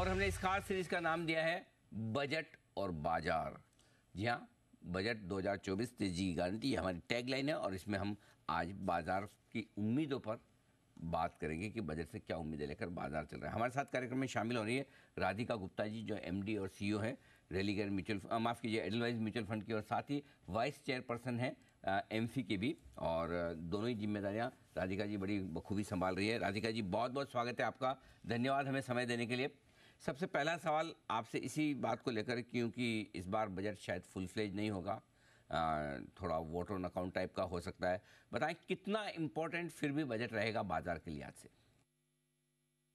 और हमने इस खास सीरीज का नाम दिया है बजट और बाजार। जी हाँ, बजट 2024 तेजी की गारंटी, ये हमारी टैगलाइन है और इसमें हम आज बाजार की उम्मीदों पर बात करेंगे कि बजट से क्या उम्मीदें लेकर बाजार चल रहा है। हमारे साथ कार्यक्रम में शामिल हो रही है राधिका गुप्ता जी, जो एमडी और सीईओ हैं रेलिगेयर म्यूचुअल, माफ़ कीजिए, एडलवाइज म्यूचुअल फंड की, और साथ ही वाइस चेयरपर्सन हैं एमफी के भी, और दोनों ही जिम्मेदारियां राधिका जी बड़ी बखूबी संभाल रही है। राधिका जी, बहुत बहुत स्वागत है आपका, धन्यवाद हमें समय देने के लिए। सबसे पहला सवाल आपसे इसी बात को लेकर, क्योंकि इस बार बजट शायद फुल फ्लेज नहीं होगा, थोड़ा वोट ऑन अकाउंट टाइप का हो सकता है। बताएं कितना इम्पोर्टेंट फिर भी बजट रहेगा बाजार के लिहाज से।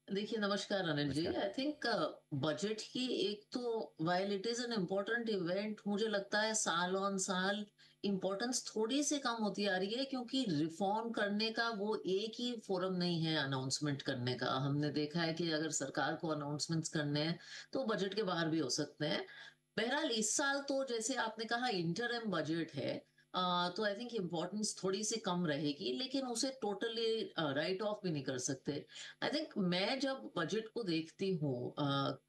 देखिए, नमस्कार अनिल जी। नमस्कार। आई थिंक बजट की एक तो while it is an important event, मुझे लगता है साल ऑन साल इम्पोर्टेंस थोड़ी सी कम होती आ रही है, क्योंकि रिफॉर्म करने का वो एक ही फोरम नहीं है अनाउंसमेंट करने का। हमने देखा है कि अगर सरकार को अनाउंसमेंट्स करने हैं तो बजट के बाहर भी हो सकते हैं। बहरहाल इस साल तो जैसे आपने कहा इंटरिम बजट है, तो आई थिंक इम्पोर्टेंस थोड़ी सी कम रहेगी, लेकिन उसे टोटली राइट ऑफ भी नहीं कर सकते। आई थिंक मैं जब बजट को देखती हूँ,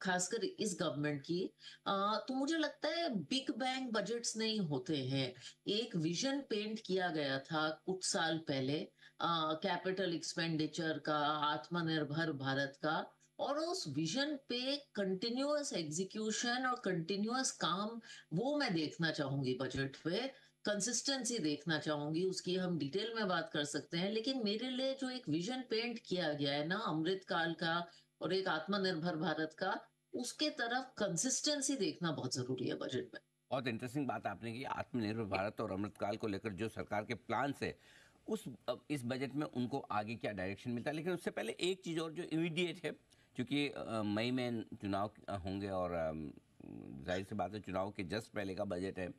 खासकर इस गवर्नमेंट की, तो मुझे लगता है बिग बैंग बजट्स नहीं होते हैं। एक विजन पेंट किया गया था कुछ साल पहले, कैपिटल एक्सपेंडिचर का, आत्मनिर्भर भारत का, और उस विजन पे कंटिन्यूअस एग्जीक्यूशन और कंटिन्यूअस काम, वो मैं देखना चाहूंगी बजट पे। कंसिस्टेंसी देखना चाहूंगी, उसकी हम डिटेल में बात कर सकते हैं, लेकिन मेरे लिए जो एक विजन पेंट किया गया है ना अमृत काल का और एक आत्मनिर्भर भारत का, उसके तरफ कंसिस्टेंसी देखना बहुत जरूरी है बजट में। बहुत इंटरेस्टिंग बात आपने की, आत्मनिर्भर भारत और अमृतकाल को लेकर जो सरकार के प्लान है, उस इस बजट में उनको आगे क्या डायरेक्शन मिलता है। लेकिन उससे पहले एक चीज़ और जो इमीडिएट है, क्योंकि मई में चुनाव होंगे और जाहिर सी बात है चुनाव के जस्ट पहले का बजट है,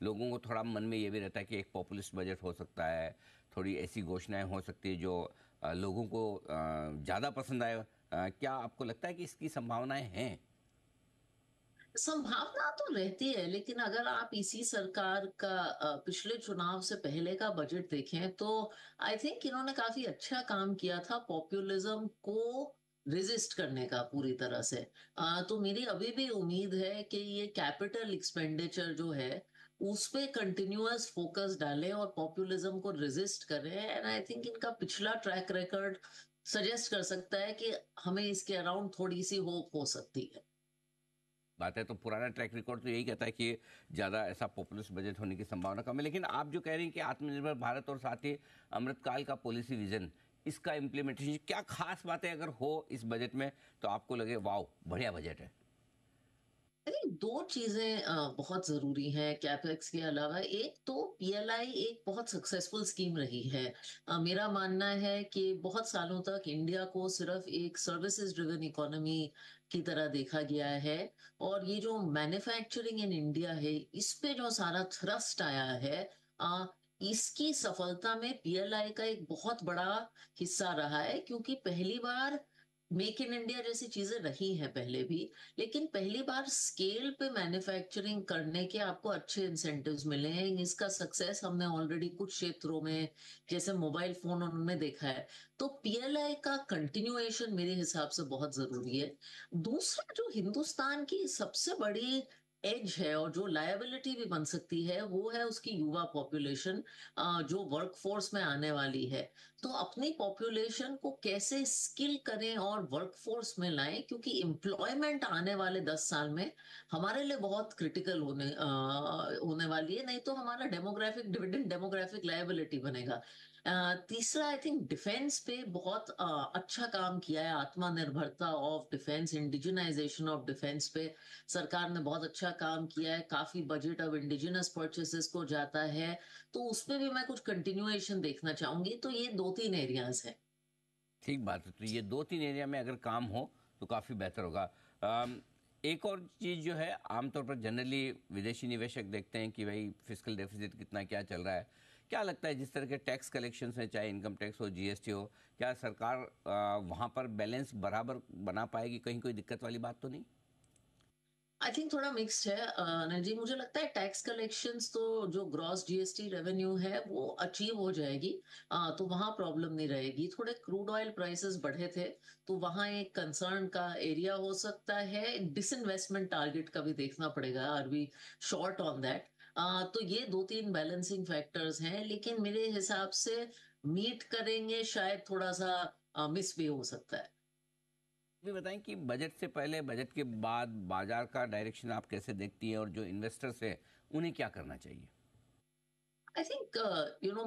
लोगों को थोड़ा मन में ये भी रहता है कि एक पॉपुलिस्ट बजट हो सकता है, थोड़ी ऐसी घोषणाएं हो सकती है जो लोगों को ज़्यादा पसंद आए। क्या आपको लगता है कि इसकी संभावनाएं हैं? संभावना तो रहती है, लेकिन अगर आप इसी सरकार का पिछले चुनाव से पहले का बजट देखें तो आई थिंक इन्होंने काफी अच्छा काम किया था पॉपुलिज्म को रेजिस्ट करने का पूरी तरह से। तो मेरी अभी भी उम्मीद है कि ये कैपिटल एक्सपेंडिचर जो है उस पे कंटिन्यूअस फोकस डालें और पॉपुलिज्म को रेजिस्ट करें। एंड आई थिंक इनका पिछला ट्रैक रिकॉर्ड सजेस्ट कर सकता है कि हमें इसके अराउंड थोड़ी सी होप हो सकती है। बात है तो पुराना ट्रैक रिकॉर्ड तो यही कहता है कि ज़्यादा ऐसा पॉपुलिस्ट बजट होने की संभावना कम है। लेकिन आप जो कह रहे हैं कि आत्मनिर्भर भारत और साथ ही अमृतकाल का पॉलिसी विजन, इसका इम्प्लीमेंटेशन, क्या खास बातें अगर हो इस बजट में तो आपको लगे वाह बढ़िया बजट है? अरे, दो चीजें बहुत जरूरी हैं कैपेक्स के अलावा। एक तो पीएलआई एक बहुत सक्सेसफुल स्कीम रही है। मेरा मानना है कि बहुत सालों तक इंडिया को सिर्फ एक सर्विसेज ड्रिवन इकोनॉमी की तरह देखा गया है, और ये जो मैन्युफैक्चरिंग इन इंडिया है इस पे जो सारा थ्रस्ट आया है, अ, इसकी सफलता में पीएलआई का एक बहुत बड़ा हिस्सा रहा है, क्योंकि पहली बार मेक इन इंडिया जैसी चीजें रही हैं पहले भी, लेकिन पहली बार स्केल पे मैन्युफैक्चरिंग करने के आपको अच्छे इंसेंटिव्स मिले हैं। इसका सक्सेस हमने ऑलरेडी कुछ क्षेत्रों में, जैसे मोबाइल फोन, उन्होंने देखा है। तो पीएलआई का कंटिन्यूएशन मेरे हिसाब से बहुत जरूरी है। दूसरा, जो हिंदुस्तान की सबसे बड़ी एज है और जो लायबिलिटी भी बन सकती है, वो है उसकी युवा पॉपुलेशन, जो वर्कफोर्स में आने वाली है। तो अपनी पॉपुलेशन को कैसे स्किल करें और वर्कफोर्स में लाएं, क्योंकि एम्प्लॉयमेंट आने वाले 10 साल में हमारे लिए बहुत क्रिटिकल होने वाली है। नहीं तो हमारा डेमोग्राफिक डिविडेंड, डेमोग्राफिक लायबिलिटी बनेगा। तीसरा, आई थिंक डिफेंस पे बहुत अच्छा काम किया है। आत्मनिर्भरता of defence, indigenisation of defence पे सरकार ने बहुत अच्छा काम किया है। काफी बजट अब इंडिजिनस परचेसेस को जाता है, तो उसपे भी मैं कुछ कंटिन्यूएशन देखना चाहूंगी। तो ये दो तीन एरियाज हैं। ठीक बात है, तो ये दो तीन एरिया में अगर काम हो तो काफ़ी बेहतर होगा। एक और चीज़ जो है, आमतौर पर जनरली विदेशी निवेशक देखते हैं कि भाई फिस्कल डेफिसिट कितना क्या चल रहा है। क्या लगता है जिस तरह के टैक्स कलेक्शन हैं, चाहे इनकम टैक्स हो, जीएसटी हो, क्या सरकार वहाँ पर बैलेंस बराबर बना पाएगी? कहीं कोई दिक्कत वाली बात तो नहीं? आई थिंक थोड़ा मिक्स्ड है अनिल जी। मुझे लगता है टैक्स कलेक्शंस तो जो ग्रॉस जीएसटी रेवेन्यू है वो अचीव हो जाएगी। तो वहाँ प्रॉब्लम नहीं रहेगी। थोड़े क्रूड ऑयल प्राइसेस बढ़े थे, तो वहाँ एक कंसर्न का एरिया हो सकता है। डिसइन्वेस्टमेंट टारगेट का भी देखना पड़ेगा, are we short on that. तो ये दो तीन बैलेंसिंग फैक्टर्स हैं, लेकिन मेरे हिसाब से मीट करेंगे, शायद थोड़ा सा मिस भी हो सकता है। भी बताएं कि बजट से पहले, बजट के बाद बाजार का डायरेक्शन आप कैसे देखती हैं, और जो इन्वेस्टर्स है उन्हें क्या करना चाहिए? आई थिंक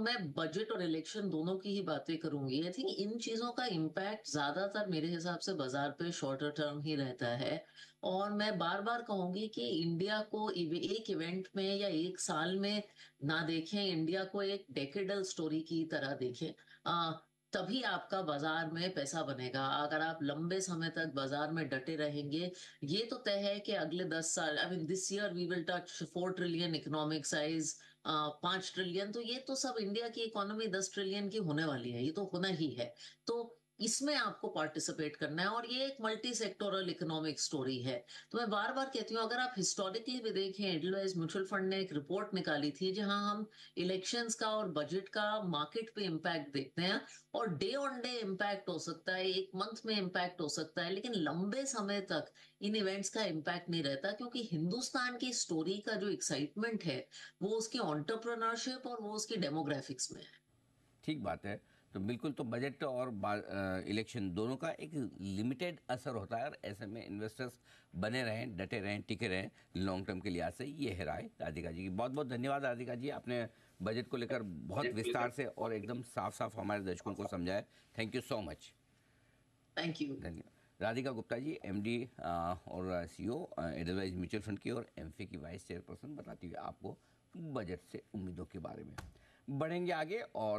मैं बजट और इलेक्शन दोनों की ही बातें करूंगी। आई थिंक इन चीजों का इम्पैक्ट ज्यादातर मेरे हिसाब से बाजार पे शॉर्टर टर्म ही रहता है। और मैं बार बार कहूंगी कि इंडिया को एक इवेंट में या एक साल में ना देखें, इंडिया को एक डेकेडल स्टोरी की तरह देखें। अ, तभी आपका बाजार में पैसा बनेगा। अगर आप लंबे समय तक बाजार में डटे रहेंगे, ये तो तय है कि अगले 10 साल, I mean this year we will touch 4 trillion economic size, 5 trillion. तो ये तो सब इंडिया की इकोनॉमी 10 ट्रिलियन की होने वाली है, ये तो होना ही है। तो इसमें आपको पार्टिसिपेट करना है, और ये एक मल्टी सेक्टोरल इकोनॉमिक स्टोरी है। तो मैं बार बार कहती हूँ, अगर आप हिस्टोरिकली भी देखें, एडलवाइज म्यूचुअल फंड ने एक रिपोर्ट निकाली थी जहां हम इलेक्शंस का और बजट का मार्केट पे इम्पैक्ट देखते हैं। और डे ऑन डे इम्पैक्ट हो सकता है, एक मंथ में इम्पैक्ट हो सकता है, लेकिन लंबे समय तक इन इवेंट्स का इम्पैक्ट नहीं रहता, क्योंकि हिंदुस्तान की स्टोरी का जो एक्साइटमेंट है वो उसकी एंटरप्रेन्योरशिप और वो उसकी डेमोग्राफिक्स में है। ठीक बात है। तो बिल्कुल, तो बजट और इलेक्शन दोनों का एक लिमिटेड असर होता है, और ऐसे में इन्वेस्टर्स बने रहें, डटे रहें, टिके रहें लॉन्ग टर्म के लिहाज से। ये है राय राधिका जी की। बहुत बहुत धन्यवाद राधिका जी, आपने बजट को लेकर बहुत विस्तार से और एकदम साफ साफ हमारे दर्शकों को समझाया। Thank you so much. Thank you. धन्यवाद। राधिका गुप्ता जी, एमडी और सीईओ एडलवाइज म्यूचुअल फंड की, और एमफे की वाइस चेयरपर्सन, बताती हुई आपको बजट से उम्मीदों के बारे में। बढ़ेंगे आगे और